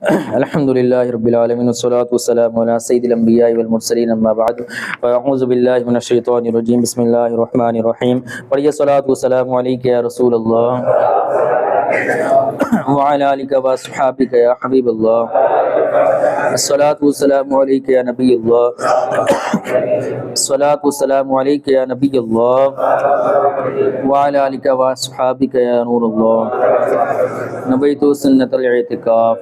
الحمدللہ رب العالمین والصلاة والسلام علی سید الانبیاء والمرسلین اما بعد فاعوذ باللہ من الشیطان الرجیم بسم اللہ الرحمن الرحیم پڑھیے صلاۃ والسلام علیک یا رسول اللہ وعلی آلک واصحابک یا حبیب اللہ الصلاۃ والسلام علیک یا نبی اللہ الصلاۃ والسلام علیک یا نبی اللہ وعلی آلک واصحابک یا نور اللہ نبیت سنت الاعتکاف۔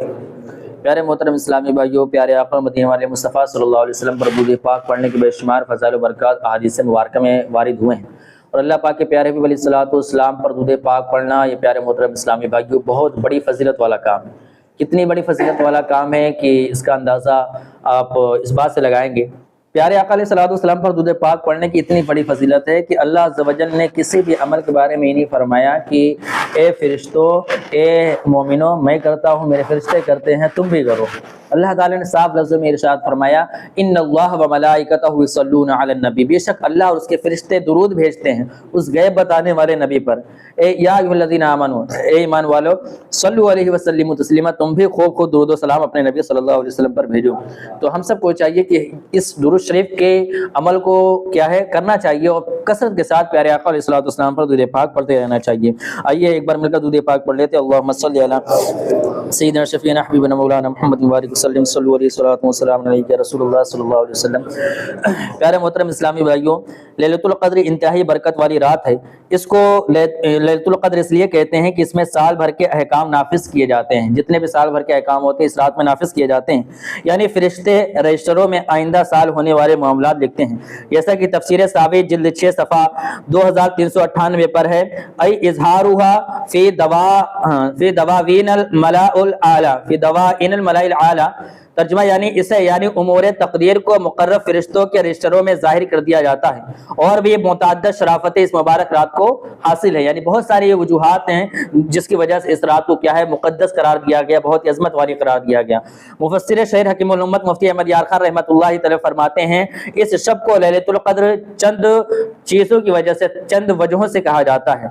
پیارے محترم اسلامی بھائیوں، پیارے آقا مدینہ والے مصطفیٰ صلی اللہ علیہ وسلم پر درود پاک پڑھنے کے بے شمار فضائل و برکات احادیث مبارکہ میں وارد ہوئے ہیں، اور اللہ پاک کے پیارے حبیب علیہ الصلوۃ والسلام پر درود پاک پڑھنا یہ پیارے محترم اسلامی بھائیوں بہت بڑی فضیلت والا کام ہے۔ کتنی بڑی فضیلت والا کام ہے کہ اس کا اندازہ آپ اس بات سے لگائیں گے۔ پیارے آقا علیہ الصلوۃ والسلام پر درود پاک پڑھنے کی اتنی بڑی فضیلت ہے کہ اللہ عز و جل نے کسی بھی عمل کے بارے میں یہ نہیں فرمایا کہ اے فرشتوں، اے مومنوں، میں کرتا ہوں، میرے فرشتے کرتے ہیں، تم بھی کرو۔ اللہ تعالیٰ نے صاف لفظوں میں ارشاد فرمایا ان اللہ و ملائکتہ یصلون علی النبی، بے شک اللہ اور اس کے فرشتے درود بھیجتے ہیں اس غیب بتانے والے نبی پر۔ اے یا ایھا الذین آمنوا، اے ایمان والو، صلو علیہ وسلموا تسلیما، تم بھی خوب درود و سلام اپنے نبی صلی اللہ علیہ وسلم پر بھیجو۔ تو ہم سب کو چاہیے کہ اس درود شریف کے عمل کو کیا ہے کرنا چاہیے، اور کثرت کے ساتھ پیارے آقا علیہ الصلوۃ والسلام پر درود پاک پڑھتے رہنا چاہیے۔ آئیے ایک بار مل کر درود پاک پڑھ لیتے ہیں۔ اللہم صلی علی سیدنا شفیعنا حبیبنا مولانا محمد مبارک وسلم، صلو علیہ الصلوۃ والسلام علیک یا رسول اللہ صلی اللہ علیہ وسلم۔ پیارے محترم اسلامی بھائیوں، لیلۃ القدر انتہائی برکت والی رات ہے۔ اس کو لیلۃ القدر اس لیے کہتے ہیں کہ اس میں سال بھر کے احکام نافذ کیے جاتے ہیں، جتنے بھی سال بھر کے احکام ہوتے ہیں اس رات میں نافذ کیے جاتے ہیں، یعنی فرشتے رجسٹروں میں آئندہ سال ہونے والے معاملات لکھتے ہیں، جیسا کہ تفسیر ساوی جلد 6 صفحہ 2398 پر ہے۔ ای اظہارھا فی دواوین الملاء الاعلی، فی دواوین الملاء الاعلی، ترجمہ یعنی امور تقدیر کو مقرر فرشتوں کے رجسٹروں میں ظاہر کر دیا جاتا ہے، اور بھی متعدد شرافتیں اس مبارک رات کو حاصل ہے، یعنی بہت ساری یہ وجوہات ہیں جس کی وجہ سے اس رات کو کیا ہے مقدس قرار دیا گیا، بہت عظمت والی قرار دیا گیا۔ مفسر شہر حکیم الامت مفتی احمد یار خان رحمۃ اللہ تعالی فرماتے ہیں اس شب کو لیلۃ القدر چند چیزوں کی وجہ سے، چند وجہوں سے کہا جاتا ہے۔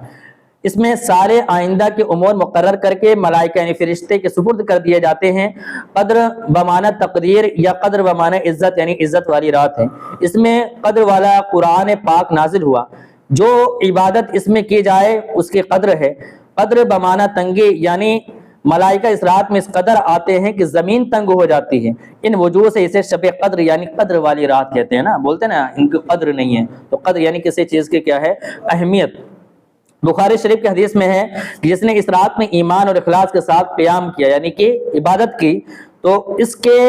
اس میں سارے آئندہ کے امور مقرر کر کے ملائکہ یعنی فرشتے کے سپرد کر دیے جاتے ہیں۔ قدر بمعنی تقدیر یا قدر بمعنی عزت یعنی عزت والی رات ہے۔ اس میں قدر والا قرآن پاک نازل ہوا، جو عبادت اس میں کی جائے اس کی قدر ہے۔ قدر بمعنی تنگی یعنی ملائکہ اس رات میں اس قدر آتے ہیں کہ زمین تنگ ہو جاتی ہے۔ ان وجوہ سے اسے شب قدر یعنی قدر والی رات کہتے ہیں نا، بولتے ہیں نا ان کی قدر نہیں ہے، تو قدر یعنی کسی چیز کی کیا ہے اہمیت۔ بخاری شریف کی حدیث میں ہے کہ جس نے اس رات میں ایمان اور اخلاص کے ساتھ قیام کیا یعنی کہ عبادت کی، تو اس کے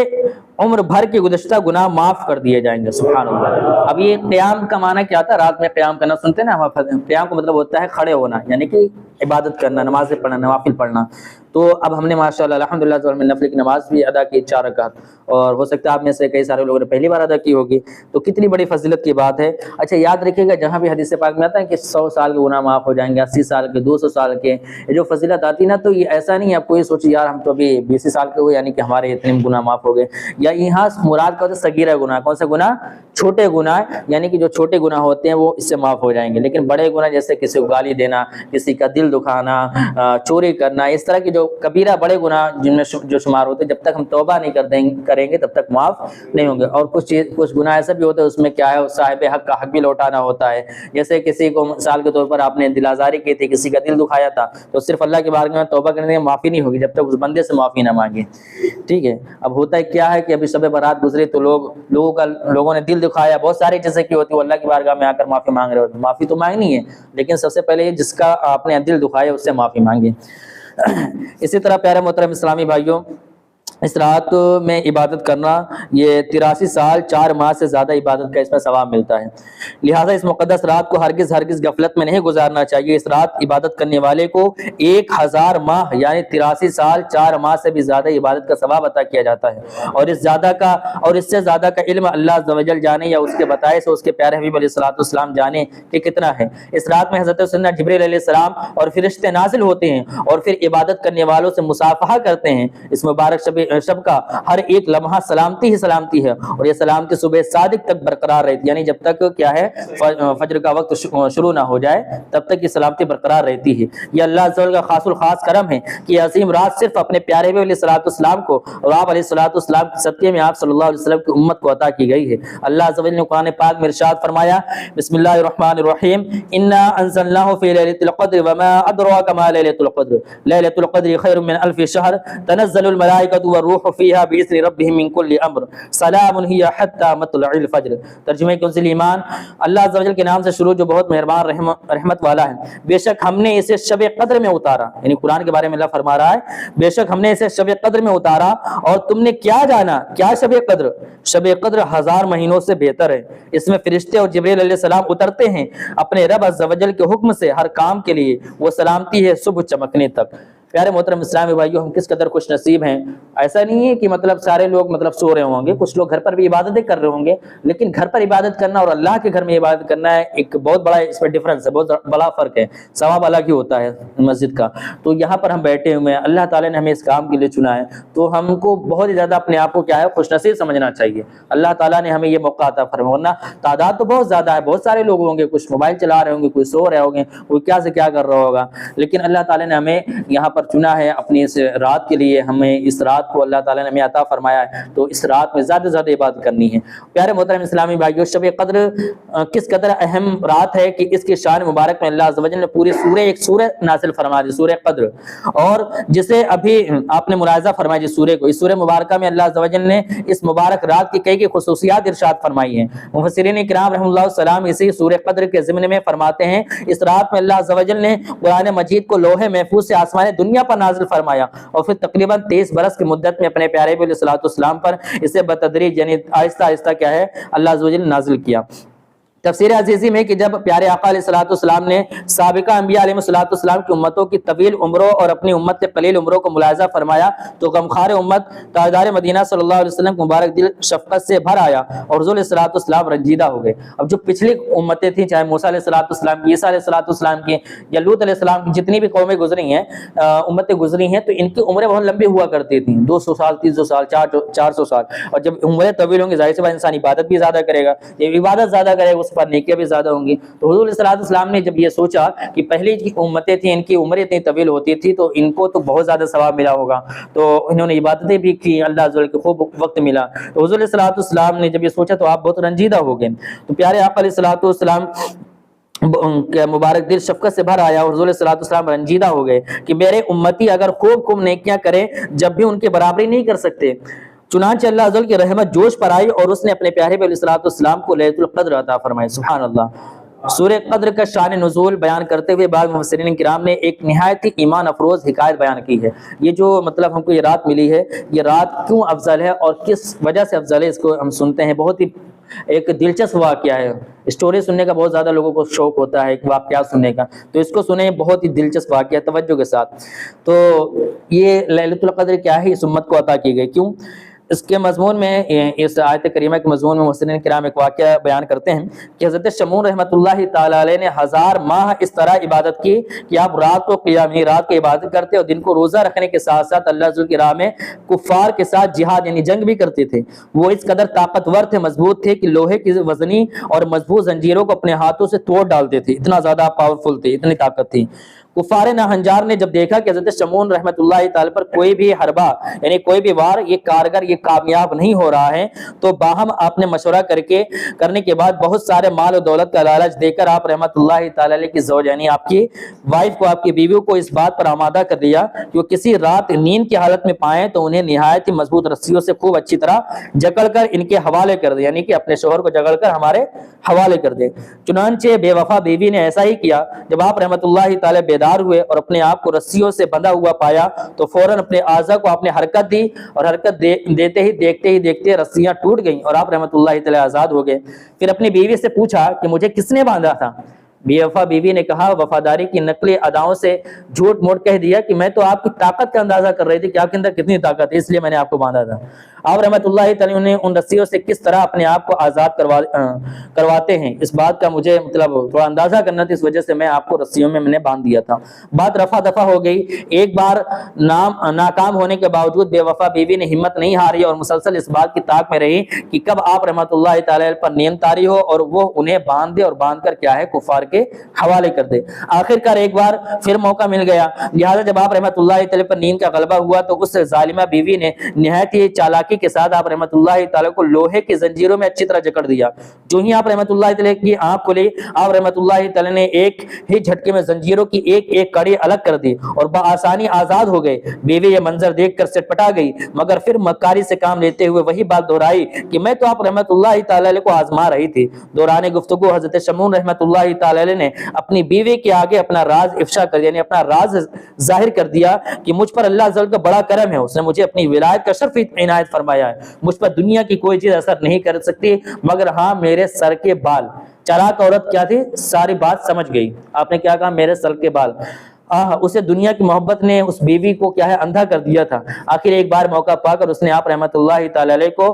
عمر بھر کے گزشتہ گناہ معاف کر دیے جائیں گے۔ سبحان اللہ۔ اب یہ قیام کا معنی کیا تھا؟ رات میں قیام کرنا سنتے ہیں نا، قیام کا مطلب ہوتا ہے کھڑے ہونا، یعنی کہ عبادت کرنا، نمازیں پڑھنا، نوافل پڑھنا۔ تو اب ہم نے ماشاءاللہ الحمدللہ نفل کی نماز بھی ادا کی 4 رکعت، اور ہو سکتا ہے آپ میں سے کئی سارے لوگوں نے پہلی بار ادا کی ہوگی، تو کتنی بڑی فضیلت کی بات ہے۔ اچھا یاد رکھیے گا جہاں بھی حدیث پاک میں آتا ہے کہ 100 سال کے گناہ معاف ہو جائیں گے، 80 سال کے، 200 سال کے، یہ جو فضیلت آتی ہے نا، تو یہ ایسا نہیں ہے آپ کوئی سوچے یار ہم تو ابھی 20 سال کے ہوئے یعنی کہ ہمارے اتنے گناہ معاف ہو گئے، یا یہاں مراد کا ہوتا ہے صغیرہ گناہ۔ کون سے گناہ؟ چھوٹے گناہ، یعنی کہ جو چھوٹے گناہ ہوتے ہیں وہ اس سے معاف ہو جائیں گے، لیکن بڑے گناہ جیسے کسی کو گالی دینا، کسی کا دل دکھانا، چوری کرنا، اس طرح کے جو کبیرہ بڑے گناہ جن میں جو شمار ہوتے ہیں، جب تک ہم توبہ نہیں کریں گے تب تک معاف نہیں ہوں گے۔ اور کچھ گناہ ایسا بھی ہوتا ہے اس میں کیا ہے صاحب حق کا حق بھی لوٹانا ہوتا ہے، جیسے کسی کو مثال کے طور پر آپ نے دل آزاری کی تھی، کسی کا دل دکھایا تھا، تو صرف اللہ کے بارگاہ میں توبہ کرنے میں معافی نہیں ہوگی جب تک اس بندے سے معافی نہ مانگے، ٹھیک ہے۔ اب ہوتا ہے کیا ہے کہ ابھی شب برات گزرے تو لوگوں نے دل دکھایا، بہت ساری چیزیں کی ہوتی ہے، وہ اللہ کی بارگاہ میں آ کر معافی مانگ رہے ہوتے ہیں۔ معافی تو مانگنی ہے، لیکن سب سے پہلے جس کا آپ نے دل دکھایا اس سے معافی مانگے۔ اسی طرح پیارے محترم اسلامی بھائیوں، اس رات میں عبادت کرنا، یہ 83 سال 4 ماہ سے زیادہ عبادت کا اس میں ثواب ملتا ہے، لہٰذا اس مقدس رات کو ہرگز غفلت میں نہیں گزارنا چاہیے۔ اس رات عبادت کرنے والے کو 1000 ماہ یعنی 83 سال 4 ماہ سے بھی زیادہ عبادت کا ثواب عطا کیا جاتا ہے، اور اس سے زیادہ کا علم اللہ عز و جل جانے یا اس کے بتائے سے اس کے پیارے حبیب علیہ الصلوۃ والسلام جانے کہ کتنا ہے۔ اس رات میں حضرت سیدنا جبریل علیہ السلام اور فرشتے نازل ہوتے ہیں اور پھر عبادت کرنے والوں سے مصافحہ کرتے ہیں۔ اس مبارک شب کا ہر ایک لمحہ سلامتی ہی سلامتی ہے، اور یہ سلامتی صبح صادق تک برقرار رہتی، یعنی جب تک کیا ہے فجر کا وقت شروع نہ ہو جائے تب تک یہ سلامتی برقرار رہتی ہے۔ یہ اللہ عز و جل کا خاص الخاص کرم ہے کہ یہ عظیم رات صرف اپنے پیارے حبیب علیہ الصلوۃ والسلام کو اور آپ علیہ الصلوۃ والسلام کے صدقے میں آپ صلی اللہ علیہ وسلم کی امت کو عطا کی گئی ہے۔ اللہ عز و جل نے قرآن پاک میں ارشاد فرمایا، بسم اللہ الرحمن الرحیم، انا انزلناه في ليلة القدر وما ادراك ما ليلة القدر ليلة القدر خير من الف شهر تنزل الملائكة والروح فيها بإذن ربهم من كل امر سلام هي حتى مطلع الفجر۔ ترجمہ کنزل ایمان، اللہ عز و جل کے نام سے شروع جو بہت مہربان رحمت والا ہے۔ بے شک ہم نے اسے شب قدر میں اتارا، یعنی قرآن کے بارے میں اللہ فرما رہا ہے بے شک ہم نے اسے شب قدر میں اتارا، اور تم نے کیا جانا کیا شب قدر؟ شب قدر 1000 مہینوں سے بہتر ہے۔ اس میں فرشتے اور جبرائیل علیہ السلام اترتے ہیں اپنے رب عز و جل کے حکم سے ہر کام کے لیے، وہ سلامتی ہے صبح چمکنے تک۔ پیارے محترم اسلامی بھائیو، ہم کس قدر خوش نصیب ہیں۔ ایسا نہیں ہے کہ سارے لوگ سو رہے ہوں گے، کچھ لوگ گھر پر بھی عبادتیں کر رہے ہوں گے، لیکن گھر پر عبادت کرنا اور اللہ کے گھر میں عبادت کرنا ہے ایک بہت بڑا اس میں ڈفرنس ہے، بہت بڑا فرق ہے، ثواب الگ ہی ہوتا ہے مسجد کا۔ تو یہاں پر ہم بیٹھے ہوئے ہیں، اللہ تعالیٰ نے ہمیں اس کام کے لیے چنا ہے، تو ہم کو بہت ہی زیادہ اپنے آپ کو کیا ہے خوش نصیب سمجھنا چاہیے۔ اللہ تعالیٰ نے ہمیں یہ موقع عطا فرمایا، ورنہ تعداد تو بہت زیادہ ہے، بہت سارے لوگ ہوں گے، کچھ موبائل چلا رہے ہوں گے، کوئی سو رہے ہوں گے، کوئی کیا سے کیا کر رہا ہوگا، لیکن اللہ تعالیٰ نے ہمیں یہاں پر چنا ہے اپنی اس رات کے لیے۔ ہمیں اس رات کو اللہ تعالیٰ نے ہمیں عطا فرمایا ہے، تو اس رات میں زیادہ سے زیادہ عبادت کرنی ہے۔ پیارے محترم اسلامی بھائیو، شب قدر کس قدر اہم رات ہے کہ اس کی شان مبارک میں اللہ عز و جل نے پوری ایک سورہ نازل فرما دی، سورہ قدر، اور جسے ابھی آپ نے ملاحظہ فرمایا جس سورہ کو، اس سورہ مبارکہ میں اللہ عز و جل نے اس مبارک رات کی کئی خصوصیات ارشاد فرمائی ہیں۔ مفسرین کرام رحمہ اللہ السلام اسی سورہ قدر کے ضمن میں فرماتے ہیں، اس رات میں اللہ عز و جل نے قرآن مجید کو لوح محفوظ سے آسمان دنیا پر نازل فرمایا، اور پھر تقریباً 23 برس کی مدت میں اپنے پیارے علیہ الصلوۃ والسلام پر اسے بتدریج یعنی آہستہ آہستہ کیا ہے اللہ عز و جل نے نازل کیا۔ تفسیر عزیزی میں کہ جب پیارے آقا علیہ الصلوۃ والسلام نے سابقہ انبیاء علیہ الصلوۃ والسلام کی امتوں کی طویل عمروں اور اپنی امت کے قلیل عمروں کو ملاحظہ فرمایا تو غمخوار امت تاجدار مدینہ صلی اللہ علیہ وسلم کا مبارک دل شفقت سے بھر آیا اور حضور علیہ الصلوۃ والسلام رنجیدہ ہو گئے۔ اب جو پچھلی امتیں تھیں، چاہے موسیٰ علیہ الصلوۃ والسلام کی، عیسیٰ علیہ الصلوۃ والسلام کی، یا لوط علیہ السلام کی، جتنی بھی قومیں گزری ہیں، امتیں گزری ہیں، تو ان کی عمریں بہت لمبی ہوا کرتی تھیں، 200 سال 300 سال 400 سال، اور جب عمریں طویل ہوں گی ظاہر سی بات انسان عبادت بھی زیادہ کرے گا، جب عبادت زیادہ کرے گا اس پر نیکیاں بھی زیادہ ہوں گی۔ تو حضور علیہ الصلوۃ والسلام نے جب یہ سوچا کہ پہلی کی امتیں تھیں ان کی عمریں اتنی طویل ہوتی تھی تو ان کو تو بہت زیادہ ثواب ملا ہوگا، تو انہوں نے عبادتیں بھی کی، اللہ عز و جل کو خوب وقت ملا۔ تو حضور علیہ الصلوۃ والسلام نے جب یہ سوچا تو آپ بہت رنجیدہ ہو گئے۔ تو پیارے آقا علیہ الصلوۃ والسلام مبارک دل شفقت سے بھر آیا اور حضور علیہ الصلوۃ والسلام رنجیدہ ہو گئے کہ میرے امتی اگر خوب خوب نیکیاں کریں جب بھی ان کے برابری نہیں کر سکتے۔ چنانچہ اللہ عز و جل کی رحمت جوش پر آئی اور اس نے اپنے پیارے علیہ الصلوۃ والسلام کو لیلۃ القدر عطا فرمائی۔ سبحان اللہ۔ سورہ قدر کا شان نزول بیان کرتے ہوئے بعض مفسرین کرام نے ایک نہایت ہی ایمان افروز حکایت بیان کی ہے۔ یہ جو ہم کو یہ رات ملی ہے، یہ رات کیوں افضل ہے اور کس وجہ سے افضل ہے، اس کو ہم سنتے ہیں۔ بہت ہی ایک دلچسپ واقعہ ہے، اسٹوری سننے کا بہت زیادہ لوگوں کو شوق ہوتا ہے ایک واقعہ سننے کا، تو اس کو سنیں، بہت ہی دلچسپ واقعہ توجہ کے ساتھ۔ تو یہ لیلۃ القدر کیا ہے، اس امت کو عطا کی گئی، کیوں؟ اس کے مضمون میں، اس آیت کریمہ کے مضمون میں مفسرین کرام ایک واقعہ بیان کرتے ہیں کہ حضرت شمعون رحمۃ اللہ تعالی علیہ نے 1000 ماہ اس طرح عبادت کی کہ آپ رات کو قیام یعنی رات کو عبادت کرتے اور دن کو روزہ رکھنے کے ساتھ ساتھ اللہ عز و جل کی راہ میں کفار کے ساتھ جہاد یعنی جنگ بھی کرتے تھے۔ وہ اس قدر طاقتور تھے، مضبوط تھے کہ لوہے کی وزنی اور مضبوط زنجیروں کو اپنے ہاتھوں سے توڑ ڈالتے تھے، اتنا زیادہ پاورفل تھے، اتنی طاقت تھی۔ کفار ناہنجار نے جب دیکھا کہ حضرت شمعون رحمۃ اللہ تعالی پر کوئی بھی حربہ یعنی کوئی بھی وار یہ کارگر یہ کامیاب نہیں ہو رہا ہے، تو باہم آپ نے مشورہ کرنے کے بعد بہت سارے مال و دولت کا لالچ دے کر آپ رحمۃ اللہ تعالی علیہ کی زوج یعنی آپ کی وائف کو، آپ کی بیویوں کو اس بات پر آمادہ کر دیا کہ وہ کسی رات نیند کی حالت میں پائیں تو انہیں نہایت ہی مضبوط رسیوں سے خوب اچھی طرح جکڑ کر ان کے حوالے کر دے، یعنی کہ اپنے شوہر کو جکڑ کر ہمارے حوالے کر دے۔ چنانچہ بے وفا بیوی نے ایسا ہی کیا۔ جب آپ رحمۃ اللہ تعالی بیدار ہوئے اور اپنے آپ کو رسیوں سے بندھا ہوا پایا تو فوراً اپنے اعضاء کو آپ نے حرکت دی اور حرکت دیتے ہی دیکھتے رسیاں ٹوٹ گئیں اور آپ رحمۃ اللہ تعالی آزاد ہو گئے۔ پھر اپنی بیوی سے پوچھا کہ مجھے کس نے باندھا تھا؟ بے وفا بیوی نے کہا وفاداری کی نقلی اداؤں سے جھوٹ موٹ کہہ دیا کہ میں تو آپ کی طاقت کا اندازہ کر رہی تھی کہ آپ کے اندر کتنی طاقت ہے، اس لیے میں نے آپ کو باندھا تھا۔ آپ رحمۃ اللہ تعالی نے ان رسیوں سے کس طرح اپنے آپ کو آزاد کرواتے ہیں، اس بات کا مجھے تھوڑا اندازہ کرنا تھا، اس وجہ سے میں آپ کو رسیوں میں نے باندھ دیا تھا۔ بات رفع دفع ہو گئی۔ ایک بار ناکام ہونے کے باوجود بے وفا بیوی نے ہمت نہیں ہاری اور مسلسل اس بات کی طاق میں رہی کہ کب آپ رحمۃ اللہ تعالی پر نیم طاری ہو اور وہ انہیں باندھ دے اور باندھ کر کیا ہے کفار کے حوالے کر دے۔ آخر کار ایک بار پھر موقع مل گیا، لہذا جب آپ رحمۃ اللہ تعالی پر نیند کا غلبہ ہوا تو اس ظالمہ بیوی نے نہایت ہی چالاکی کے ساتھ آپ رحمۃ اللہ تعالی کو لوہے کی زنجیروں میں اچھی طرح جکڑ دیا۔ جو ہی آپ رحمۃ اللہ تعالی کی آنکھ کھلی، آپ رحمۃ اللہ تعالی نے ایک ہی جھٹکے میں زنجیروں کی ایک ایک کڑی الگ کر دی اور بآسانی آزاد ہو گئے۔ بیوی یہ منظر دیکھ کر سٹپٹا گئی، مگر پھر مکاری سے کام لیتے ہوئے وہی بات دہرائی کہ میں تو آپ رحمۃ اللہ تعالی کو آزما رہی تھی۔ دوران گفتگو حضرت شمون رحمۃ اللہ تعالی نے اپنی بیوی کے آگے اپنا راز افشا کر یعنی اپنا راز ظاہر کر دیا کہ مجھ پر اللہ عز و جل کا بڑا کرم ہے، اس نے مجھے اپنی ولایت کا شرف عنایت فرمایا ہے، مجھ پر دنیا کی کوئی چیز اثر نہیں کر سکتی مگر ہاں میرے سر کے بال۔ چالاک عورت کیا تھی، ساری بات سمجھ گئی۔ آپ نے کیا کہا، میرے سر کے بال۔ اسے دنیا کی محبت نے اس بیوی کو کیا ہے اندھا کر دیا تھا۔ آخر ایک بار موقع پا کر اس نے آپ رحمۃ اللہ تعالی علیہ کو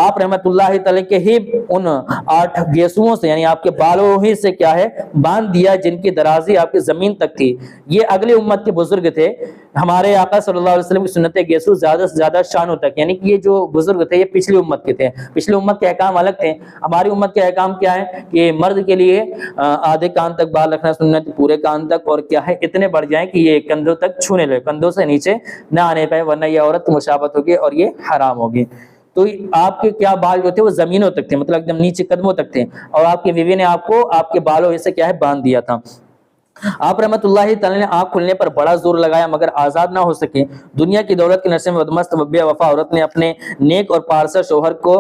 آپ رحمۃ اللہ تعالی کے ہی ان 8 گیسوؤں سے یعنی آپ کے بالوں ہی سے کیا ہے باندھ دیا جن کی درازی آپ کی زمین تک تھی۔ یہ اگلی امت کے بزرگ تھے، ہمارے آقا صلی اللہ علیہ وسلم کی سنت گیسو زیادہ سے زیادہ شانوں تک، یعنی کہ یہ جو بزرگ تھے یہ پچھلی امت کے تھے، پچھلی امت کے احکام الگ تھے۔ ہماری امت کے احکام کیا ہے کہ مرد کے لیے آدھے کان تک بال رکھنا سنت، پورے کان تک، اور کیا ہے اتنے بڑھ جائیں کہ یہ کندھوں تک چھونے لگے، کندھوں سے نیچے نہ آنے پائے، ورنہ یہ عورت مشابہت ہوگی اور یہ حرام ہوگی۔ تو آپ کے کیا بال جو تھے وہ زمینوں تک تھے، مطلب ایک دم نیچے قدموں تک تھے، اور آپ کی بیوی نے آپ کو آپ کے بالوں سے کیا ہے باندھ دیا تھا۔ آپ رحمۃ اللہ تعالی نے آنکھ کھلنے پر بڑا زور لگایا مگر آزاد نہ ہو سکے۔ دنیا کی دولت کے نشے میں مست بے وفا عورت نے اپنے نیک اور پارسا شوہر کو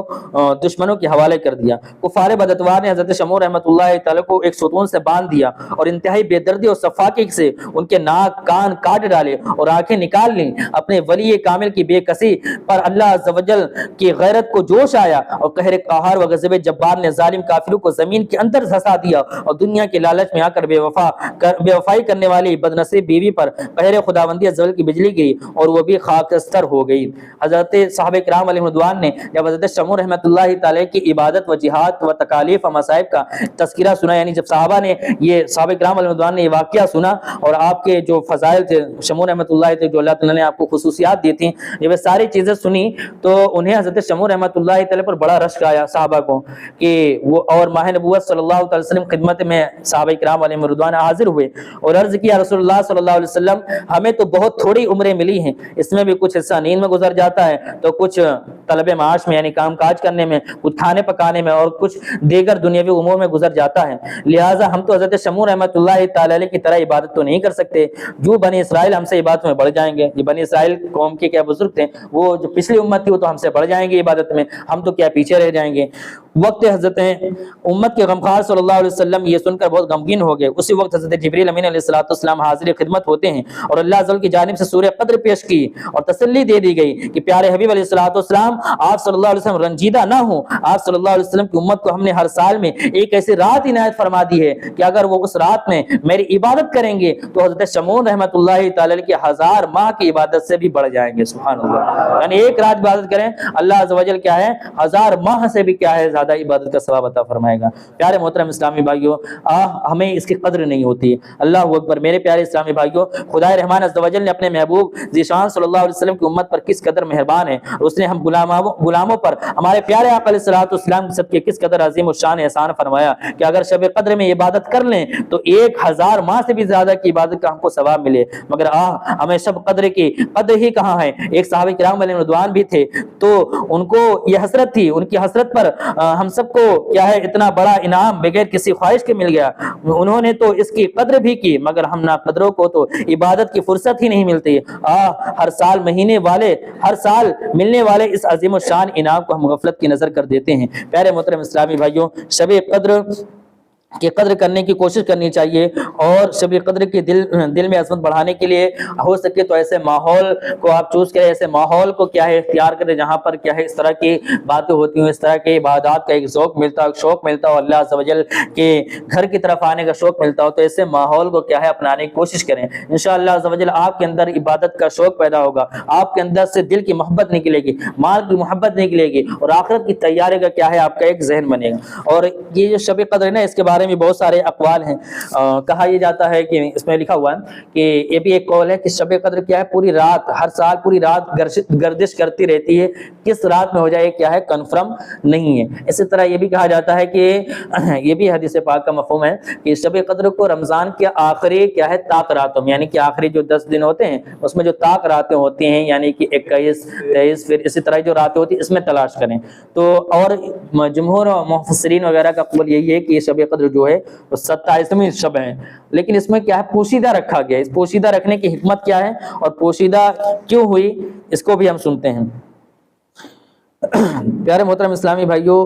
دشمنوں کے حوالے کر دیا۔ کفار بدعتوار نے حضرت شمون رحمۃ اللہ تعالی کو ایک ستون سے باندھ دیا اور انتہائی بے دردی اور صفاقی سے ان کے ناک کان کاٹ ڈالے اور آنکھیں نکال لیں۔ اپنے ولی کامل کی بے کسی پر اللہ عز و جل کی غیرت کو جوش آیا اور قہر قہار و غضب جبار نے ظالم کافروں کو زمین کے اندر دھسا دیا اور دنیا کے لالچ میں آ کر بے وفائی کرنے والی بدنصیب بیوی پر قہر خداوندی عز و جل کی بجلی گئی اور وہ بھی خاکستر ہو گئی۔ حضرت صحابہ کرام علیہ رضوان نے جب حضرت شمون رحمۃ اللہ تعالی کی عبادت و جہاد و تکالیف و مصائب کا تذکرہ سنا، یعنی جب صحابہ نے یہ صحابہ کرام علیہ رضوان نے یہ واقعہ سنا اور آپ کے جو فضائل تھے شمون رحمۃ اللہ تھے، جو اللہ تعالی نے آپ کو خصوصیات دی تھیں، جب یہ ساری چیزیں سنی تو انہیں حضرت شمون رحمۃ اللہ تعالی پر بڑا رشک آیا صحابہ کو کہ وہ اور ماہ نبوت صلی اللہ علیہ وسلم خدمت میں صحابہ کرام علیہ رضوان حاضر ہوئے اور عرض کیا رسول اللہ صلی اللہ علیہ وسلم ہمیں تو بہت تھوڑی عمریں ملی ہیں، اس میں بھی کچھ حصہ نیند میں گزر جاتا ہے تو کچھ طلب معاش میں یعنی کام کاج کرنے میں، کچھ کھانے پکانے میں اور کچھ دیگر دنیاوی امور میں گزر جاتا ہے، لہٰذا ہم تو حضرت شمون رحمۃ اللہ تعالی علیہ کی طرح عبادت تو نہیں کر سکتے، جو بنی اسرائیل ہم سے عبادت میں بڑھ جائیں گے۔ یہ بنی اسرائیل قوم کے کیا بزرگ تھے، وہ جو پچھلی امت تھی وہ تو ہم سے بڑھ جائیں گے عبادت میں، ہم تو کیا پیچھے رہ جائیں گے۔ وقت حضرت امت کے غمخوار صلی اللہ علیہ وسلم یہ سن کر بہت غمگین ہو گئے۔ اسی وقت حضرت جبریل امین علیہ السلام حاضر خدمت ہوتے ہیں اور اللہ عز و جل کی جانب سے سورہ قدر پیش کی اور تسلی دے دی گئی کہ پیارے حبیب علیہ السلام آپ صلی اللہ علیہ وسلم رنجیدہ نہ ہوں، آپ صلی اللہ علیہ وسلم کی امت کو ہم نے ہر سال میں ایک ایسی رات عنایت فرما دی ہے کہ اگر وہ اس رات میں میری عبادت کریں گے تو حضرت شمون رحمۃ اللہ تعالی کی 1000 ماہ کی عبادت سے بھی بڑھ جائیں گے۔ سبحان اللہ، یعنی ایک رات عبادت کریں اللہ عز و جل کیا ہے 1000 ماہ سے بھی کیا ہے زیادہ عبادت کا ثواب عطا فرمائے گا۔ پیارے محترم اسلامی بھائیوں، ہمیں اس کی قدر نہیں ہوتی۔ اللہ اکبر، میرے پیارے اسلامی بھائیوں، خدا رحمان عز و جل نے اپنے محبوب ذیشان صلی اللہ علیہ وسلم کی امت پر کس قدر مہربان ہے، اس نے ہم غلاموں پر ہمارے پیارے آقا علیہ السلام کے صدقے کس قدر عظیم الشان احسان فرمایا کہ اگر شب قدر میں عبادت کر لیں تو 1000 ماہ سے بھی زیادہ کی عبادت کا ہم کو ثواب ملے، مگر ہمیں شب قدر کی قدر ہی کہاں ہے۔ ایک صحابہ کرام علیہ رضوان بھی تھے تو ان کو یہ حسرت تھی، ان کی حسرت پر ہم سب کو کیا ہے اتنا بڑا انعام بغیر کسی خواہش کے مل گیا، انہوں نے تو اس کی قدر بھی کی، مگر ہم نا قدروں کو تو عبادت کی فرصت ہی نہیں ملتی۔ ہر سال ہر سال ملنے والے اس عظیم الشان انعام کو ہم غفلت کی نظر کر دیتے ہیں۔ پیارے محترم اسلامی بھائیوں، شب قدر کی قدر کرنے کی کوشش کرنی چاہیے، اور شب قدر کی دل میں عظمت بڑھانے کے لیے ہو سکے تو ایسے ماحول کو آپ چوز کریں، ایسے ماحول کو کیا ہے اختیار کریں جہاں پر کیا ہے اس طرح کی باتیں ہوتی ہوں، اس طرح کی عبادات کا ایک ذوق ملتا ہو، شوق ملتا ہو، اللہ عز و جل کے گھر کی طرف آنے کا شوق ملتا ہو، تو ایسے ماحول کو کیا ہے اپنانے کی کوشش کریں۔ انشاءاللہ عز و جل آپ کے اندر عبادت کا شوق پیدا ہوگا، آپ کے اندر سے دل کی محبت نکلے گی، مال کی محبت نکلے گی، اور آخرت کی تیاری کا کیا ہے آپ کا ایک ذہن بنے گا۔ اور یہ جو شب قدر ہے نا، اس کے بارے میں بہت سارے اقوال ہیں۔ کہا یہ جاتا ہے کہ اس میں لکھا ہوا ہے کہ یہ بھی ایک قول ہے کہ شب قدر کیا ہے پوری رات، ہر سال پوری رات گردش کرتی رہتی ہے، کس رات میں ہو جائے کیا ہے کنفرم نہیں ہے۔ اسی طرح یہ بھی کہا جاتا ہے کہ یہ بھی حدیث پاک کا مفہوم ہے کہ شب قدر کو رمضان کے آخری کیا ہے طاق راتوں میں، یعنی کہ آخری جو 10 دن ہوتے ہیں اس میں جو طاق راتیں ہوتی ہیں، یعنی کہ 21، 23، پھر اسی طرح جو راتیں ہوتی ہیں اس میں تلاش کریں۔ تو اور جمہور مفسرین وغیرہ کا قول یہی ہے کہ یہ شب قدر جو ہے وہ 27ویں شب ہے، لیکن اس میں کیا ہے پوشیدہ رکھا گیا ہے۔ اس پوشیدہ رکھنے کی حکمت کیا ہے اور پوشیدہ کیوں ہوئی، اس کو بھی ہم سنتے ہیں۔ پیارے محترم اسلامی بھائیوں،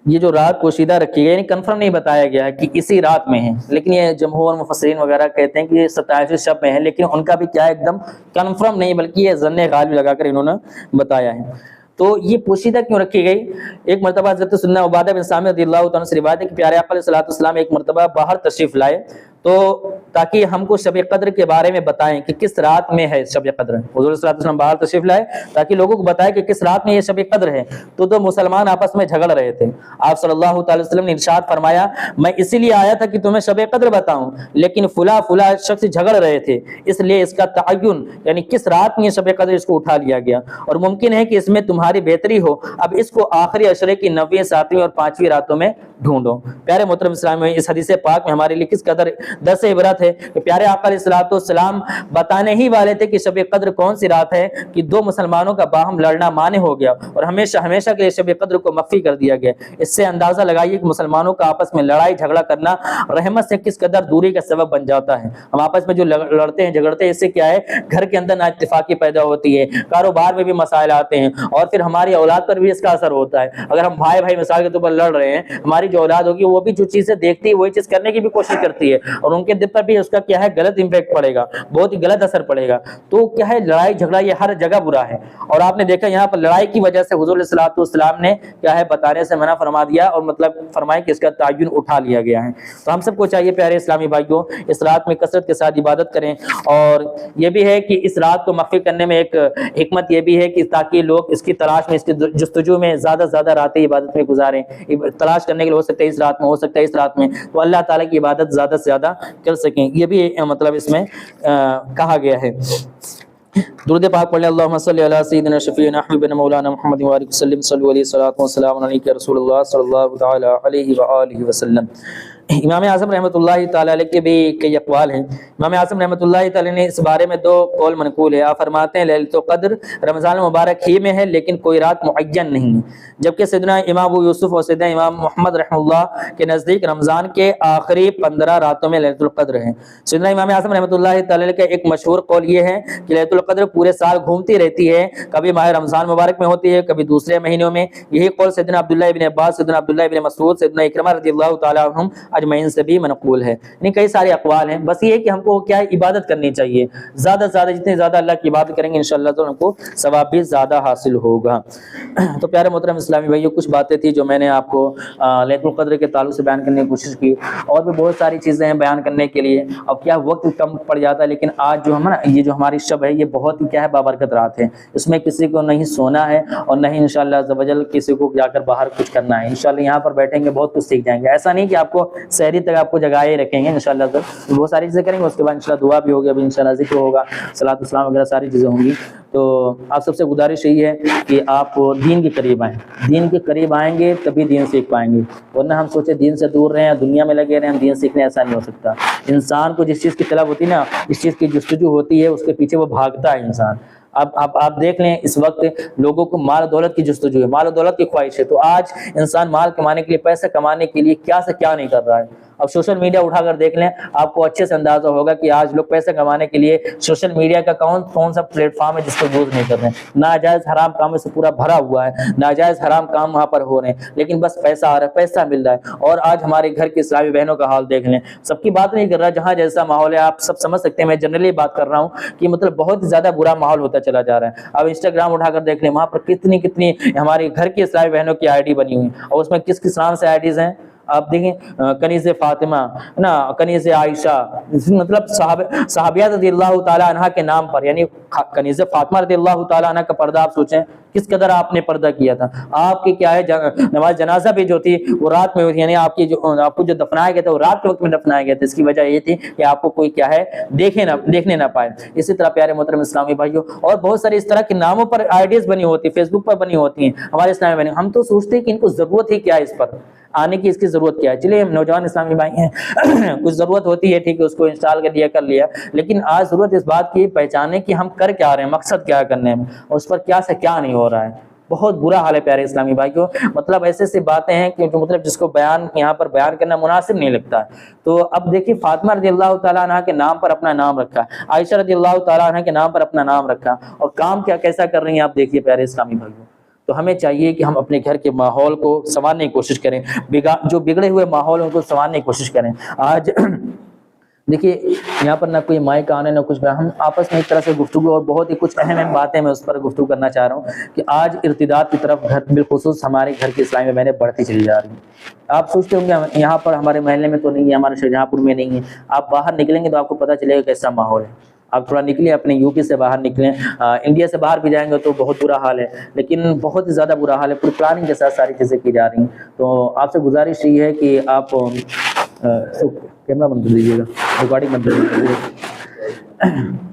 یہ جو رات پوشیدہ رکھی گئی، یعنی کنفرم نہیں بتایا گیا ہے کہ اسی رات میں ہے، لیکن یہ جمہور مفسرین وغیرہ کہتے ہیں کہ یہ 27ویں شب میں ہے، لیکن ان کا بھی کیا ہے ایک دم کنفرم نہیں، بلکہ یہ ظن غالب لگا کر انہوں نے بتایا ہے۔ تو یہ پوشیدہ کیوں رکھی گئی؟ ایک مرتبہ حضرت سیدنا عبادہ بن صامت رضی اللہ تعالیٰ سے روایت ہے کہ پیارے آقا علیہ الصلوۃ والسلام ایک مرتبہ باہر تشریف لائے تو تاکہ ہم کو شب قدر کے بارے میں بتائیں کہ کس رات میں ہے شب قدر۔ حضور صلی اللہ علیہ وسلم باہر تشریف لائے تاکہ لوگوں کو بتائے کہ کس رات میں یہ شب قدر ہے۔ تو مسلمان آپس میں جھگڑ رہے تھے، آپ صلی اللہ تعالی وسلم نے ارشاد فرمایا، میں اسی لیے آیا تھا کہ تمہیں شب قدر بتاؤں، لیکن فلاں شخص جھگڑ رہے تھے، اس لیے اس کا تعین یعنی کس رات میں یہ شب قدر اس کو اٹھا لیا گیا، اور ممکن ہے کہ اس میں تمہاری بہتری ہو، اب اس کو آخری عشرے کی 9ویں، 7ویں اور 5ویں راتوں میں ڈھونڈو۔ پیارے محترم اسلام میں اس حدیث پاک میں ہمارے لیے کس قدر درس عبرت ہے کہ پیارے آقا علیہ الصلوۃ والسلام بتانے ہی والے تھے کہ شب قدر کون سی رات ہے کہ دو مسلمانوں کا باہم لڑنا مانع ہو گیا اور ہمیشہ ہمیشہ کے لیے شب قدر کو مخفی کر دیا گیا۔ اس سے اندازہ لگائیے کہ مسلمانوں کا آپس میں لڑائی جھگڑا کرنا رحمت سے کس قدر دوری کا سبب بن جاتا ہے۔ ہم آپس میں جو لڑتے ہیں جھگڑتے ہیں، اس سے کیا ہے گھر کے اندر نا اتفاقی پیدا ہوتی ہے، کاروبار میں بھی مسائل آتے ہیں، اور پھر ہماری اولاد پر بھی اس کا اثر ہوتا ہے۔ اگر ہم بھائی بھائی مثال کے طور پر لڑ رہے ہیں، ہماری جو اولاد ہوگی وہ بھی جو چیزیں دیکھتی ہے وہی چیز کرنے کی بھی کوشش کرتی ہے، اور ان کے دل پر بھی اس کا کیا ہے غلط امپیکٹ پڑے گا، بہت ہی غلط اثر پڑے گا۔ تو کیا ہے لڑائی جھگڑا یہ ہر جگہ برا ہے، اور آپ نے دیکھا یہاں پر لڑائی کی وجہ سے حضور علیہ الصلوۃ والسلام نے کیا ہے بتانے سے منع فرما دیا، اور مطلب فرمایا کہ اس کا تعین اٹھا لیا گیا ہے۔ تو ہم سب کو چاہیے پیارے اسلامی بھائیوں اس رات میں کثرت کے ساتھ عبادت کریں، اور یہ بھی ہے کہ اس رات کو مخفی کرنے میں ایک حکمت یہ بھی ہے کہ تاکہ لوگ اس کی تلاش میں، اس کی جستجو میں زیادہ سے زیادہ راتیں عبادت میں گزاریں۔ تلاش کرنے کے لیے ہو سکتا ہے اس رات میں، ہو سکتا ہے اس رات میں، تو اللہ تعالیٰ کی عبادت زیادہ سے زیادہ کر سکیں، یہ بھی مطلب اس میں کہا گیا ہے۔ درود پاک پڑھ لیں، اللہم صلی علی سیدنا شفیعنا حبیبنا مولانا محمد و آلہ وسلم، صلو علیہ الصلوۃ والسلام علیک رسول اللہ صلی اللہ تعالی علیہ وآلہ وسلم۔ امام اعظم رحمۃ اللہ تعالی علیہ کے بھی کئی اقوال ہیں۔ امام اعظم رحمۃ اللہ تعالی نے اس بارے میں 2 قول منقول ہے۔ آپ فرماتے ہیں لیلۃ القدر رمضان المبارک ہی میں ہے، لیکن کوئی رات معین نہیں ہے، جبکہ سیدنا امام ابو یوسف اور سیدنا امام محمد رحمہ اللہ کے نزدیک رمضان کے آخری 15 راتوں میں لیلۃ القدر ہے۔ سیدنا امام اعظم رحمۃ اللہ تعالی علیہ کا ایک مشہور قول یہ ہے کہ لیلۃ القدر پورے سال گھومتی رہتی ہے، کبھی ماہ رمضان مبارک میں ہوتی ہے، کبھی دوسرے مہینوں میں۔ یہی قول سیدنا عبداللہ ابن عباس، سیدنا عبداللہ ابن مسعود، سیدنا اکرمہ رضی اللہ تعالی عنہم اجمعین سے بھی منقول ہے، یعنی کئی سارے اقوال ہیں۔ بس یہ ہے کہ ہم کو کیا ہے عبادت کرنی چاہیے، زیادہ سے زیادہ جتنی زیادہ اللہ کی عبادت کریں گے انشاءاللہ تو ہم کو ثواب بھی زیادہ حاصل ہوگا۔ تو پیارے محترم اسلامی بھائیو، کچھ باتیں تھی جو میں نے آپ کو لیلۃ القدر کے تعلق سے بیان کرنے کی کوشش کی، اور بھی بہت ساری چیزیں ہیں بیان کرنے کے لیے، اب کیا وقت کم پڑ جاتا ہے، لیکن آج جو ہم نا یہ جو ہماری شب ہے یہ بہت ہی کیا ہے بابرکت رات ہے، اس میں کسی کو نہیں سونا ہے اور نہیں انشاءاللہ عز و جل کسی کو جا کر باہر کچھ کرنا ہے۔ انشاءاللہ یہاں پر بیٹھیں گے بہت کچھ سیکھ جائیں گے، ایسا نہیں کہ آپ کو سحری تک آپ کو جگائے رکھیں گے، انشاءاللہ بہت ساری چیزیں کریں گے، اس کے بعد انشاءاللہ دعا بھی ہوگی، ابھی انشاءاللہ ذکر ہوگا، صلاۃ السلام وغیرہ ساری چیزیں ہوں گی۔ تو آپ سب سے گزارش یہی ہے کہ آپ دین کے قریب آئیں، دین کے قریب آئیں گے تبھی دین سیکھ پائیں گے، ورنہ ہم سوچیں دین سے دور رہے ہیں، دنیا میں لگے رہے ہیں، ہم دین سیکھنے، ایسا نہیں ہو سکتا۔ انسان کو جس چیز کی طلب ہوتی ہے نا، جس چیز کی جستجو ہوتی ہے، اس کے پیچھے وہ بھاگتا ہے انسان۔ اب آپ دیکھ لیں اس وقت لوگوں کو مال و دولت کی جستجو ہے، مال و دولت کی خواہش ہے، تو آج انسان مال کمانے کے لیے، پیسے کمانے کے لیے کیا سے کیا نہیں کر رہا ہے۔ اب سوشل میڈیا اٹھا کر دیکھ لیں، آپ کو اچھے سے اندازہ ہوگا کہ آج لوگ پیسے کمانے کے لیے سوشل میڈیا کا کون سا پلیٹ فارم ہے جس کو یوز نہیں کر رہے ہیں۔ ناجائز حرام کاموں سے پورا بھرا ہوا ہے، ناجائز حرام کام وہاں پر ہو رہے ہیں، لیکن بس پیسہ آ رہا ہے، پیسہ مل رہا ہے۔ اور آج ہمارے گھر کے اسلامی بہنوں کا حال دیکھ لیں، سب کی بات نہیں کر رہا، جہاں جیسا ماحول ہے آپ سب سمجھ سکتے ہیں، میں جنرلی بات کر رہا ہوں کہ مطلب بہت زیادہ برا ماحول ہوتا چلا جا رہا ہے۔ اب انسٹاگرام اٹھا کر دیکھ لیں، وہاں پر کتنی ہمارے گھر کے اسلامی بہنوں کی آئی ڈی بنی ہوئی ہیں، اور اس میں کس کس نام سے آئی ڈیز ہیں آپ دیکھیں، کنیز فاطمہ نا، کنیز عائشہ، مطلب صحابیات رضی اللہ تعالی عنہ کے نام پر، یعنی کنیز فاطمہ رضی اللہ تعالی عنہ کا پردہ آپ سوچیں کس قدر آپ نے پردہ کیا تھا۔ آپ کی کیا ہے نماز جنازہ بھی جو تھی وہ رات میں ہوئی، یعنی آپ کو جو دفنایا گیا تھا وہ رات کے وقت میں دفنایا گیا تھا۔ اس کی وجہ یہ تھی کہ آپ کو کوئی کیا ہے دیکھنے نہ پائے۔ اسی طرح پیارے محترم اسلامی بھائیوں، اور بہت سارے اس طرح کے ناموں پر آئیڈیز بنی ہوتی ہیں، فیس بک پر بنی ہوتی ہیں ہمارے اسلامی بھائی، ہم تو سوچتے ہیں کہ ان کو ضرورت ہی کیا ہے، اس پر آنے کی اس کی ضرورت کیا ہے۔ چلیے نوجوان اسلامی بھائی ہیں کچھ ضرورت ہوتی ہے، ٹھیک ہے، اس کو انسٹال کر لیا، لیکن آج ضرورت اس بات کی پہچانے کہ ہم کر کیا رہے ہیں، مقصد کیا کرنے میں، اور اس پر کیا سے کیا نہیں ہو رہا ہے۔ بہت برا حال ہے پیارے اسلامی بھائیوں، مطلب ایسے باتیں ہیں کہ جو مطلب جس کو یہاں پر بیان کرنا مناسب نہیں لگتا ہے۔ تو اب دیکھیے، فاطمہ رضی اللہ تعالیٰ عنہ کے نام پر اپنا نام رکھا، عائشہ رضی اللہ تعالیٰ عنہ کے نام پر اپنا نام رکھا، اور کام کیسا کر رہی ہیں آپ دیکھیے پیارے اسلامی بھائیوں۔ تو ہمیں چاہیے کہ ہم اپنے گھر کے ماحول کو سنوارنے کی کوشش کریں، جو بگڑے ہوئے ماحول ان کو سنوارنے کی کوشش کریں۔ آج دیکھیے یہاں پر نہ کوئی مائک آن ہے نہ کچھ، ہم آپس میں ایک طرح سے گفتگو، اور بہت ہی کچھ اہم باتیں میں اس پر گفتگو کرنا چاہ رہا ہوں کہ آج ارتداد کی طرف بالخصوص ہمارے گھر کے اسلامی بہنیں بڑھتی چلی جا رہی ہیں۔ آپ سوچتے ہوں گے یہاں پر ہمارے محلے میں تو نہیں ہے، ہمارے شاہجہاں پور میں نہیں ہے، آپ باہر نکلیں گے تو آپ کو پتہ چلے گا کیسا ماحول ہے۔ آپ تھوڑا نکلیں، اپنے یو پی سے باہر نکلیں، انڈیا سے باہر بھی جائیں گے تو بہت برا حال ہے، لیکن بہت ہی زیادہ برا حال ہے، پوری پلاننگ کے ساتھ ساری چیزیں کی جا رہی ہیں۔ تو آپ سے گزارش یہ ہے کہ آپ کیمرہ بند کر دیجیے گا، ریکارڈنگ بند کر دیجیے گا۔